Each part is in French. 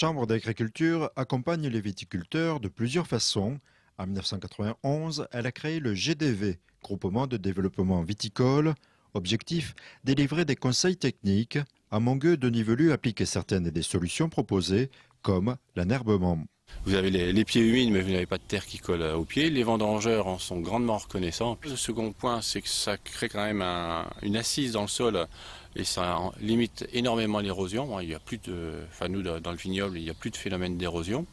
Chambre d'agriculture accompagne les viticulteurs de plusieurs façons. En 1991, elle a créé le GDV, Groupement de développement viticole. Objectif, délivrer des conseils techniques à Mongueux de Nivelu appliquer certaines des solutions proposées, comme l'enherbement. Vous avez les pieds humides, mais vous n'avez pas de terre qui colle aux pieds. Les vendangeurs en sont grandement reconnaissants. Le second point, c'est que ça crée quand même une assise dans le sol et ça limite énormément l'érosion. Il y a plus de, enfin nous dans le vignoble, il n'y a plus de phénomène d'érosion.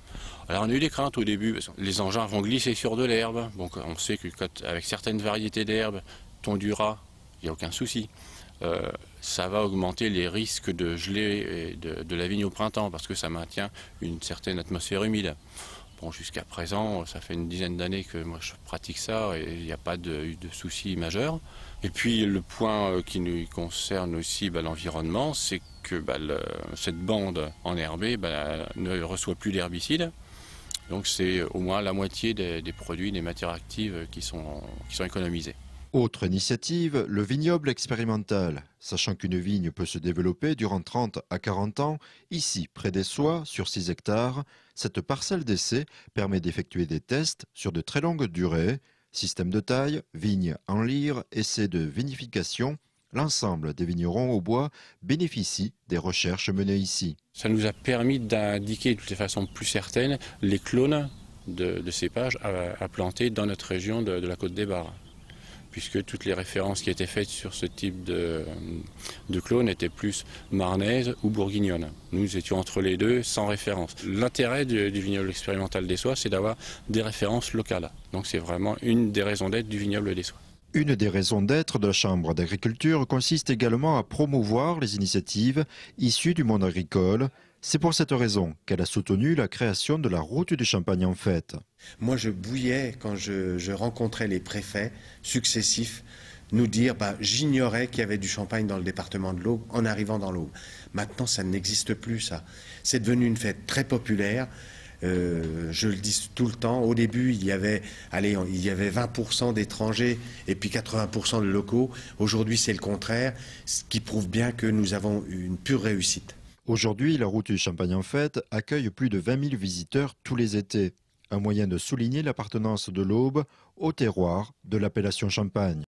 Alors on a eu des craintes au début, parce que les engins vont glisser sur de l'herbe. Donc on sait que avec certaines variétés d'herbes, tondura, il n'y a aucun souci. Ça va augmenter les risques de gelée et de la vigne au printemps parce que ça maintient une certaine atmosphère humide. Bon, jusqu'à présent, ça fait une dizaine d'années que moi je pratique ça et il n'y a pas de soucis majeurs. Et puis le point qui nous concerne aussi l'environnement, c'est que cette bande enherbée ne reçoit plus d'herbicides. Donc c'est au moins la moitié des produits, des matières actives qui sont économisées. Autre initiative, le vignoble expérimental. Sachant qu'une vigne peut se développer durant 30 à 40 ans, ici, près des Soies, sur 6 hectares, cette parcelle d'essai permet d'effectuer des tests sur de très longues durées. Système de taille, vigne en lyre, essai de vinification. L'ensemble des vignerons au bois bénéficient des recherches menées ici. Ça nous a permis d'indiquer de façon plus certaine les clones de cépages à planter dans notre région de la Côte des Barres, puisque toutes les références qui étaient faites sur ce type de clone étaient plus marnaises ou bourguignonnes. Nous étions entre les deux, sans référence. L'intérêt du vignoble expérimental des Soies, c'est d'avoir des références locales. Donc c'est vraiment une des raisons d'être du vignoble des Soies. Une des raisons d'être de la Chambre d'agriculture consiste également à promouvoir les initiatives issues du monde agricole. C'est pour cette raison qu'elle a soutenu la création de la route du Champagne en fête. Moi, je bouillais quand je rencontrais les préfets successifs nous dire j'ignorais qu'il y avait du champagne dans le département de l'Aube en arrivant dans l'Aube. Maintenant, ça n'existe plus, ça. C'est devenu une fête très populaire. Je le dis tout le temps, au début il y avait 20% d'étrangers et puis 80% de locaux. Aujourd'hui c'est le contraire, ce qui prouve bien que nous avons une pure réussite. Aujourd'hui, la route du Champagne en fête accueille plus de 20 000 visiteurs tous les étés. Un moyen de souligner l'appartenance de l'Aube au terroir de l'appellation Champagne.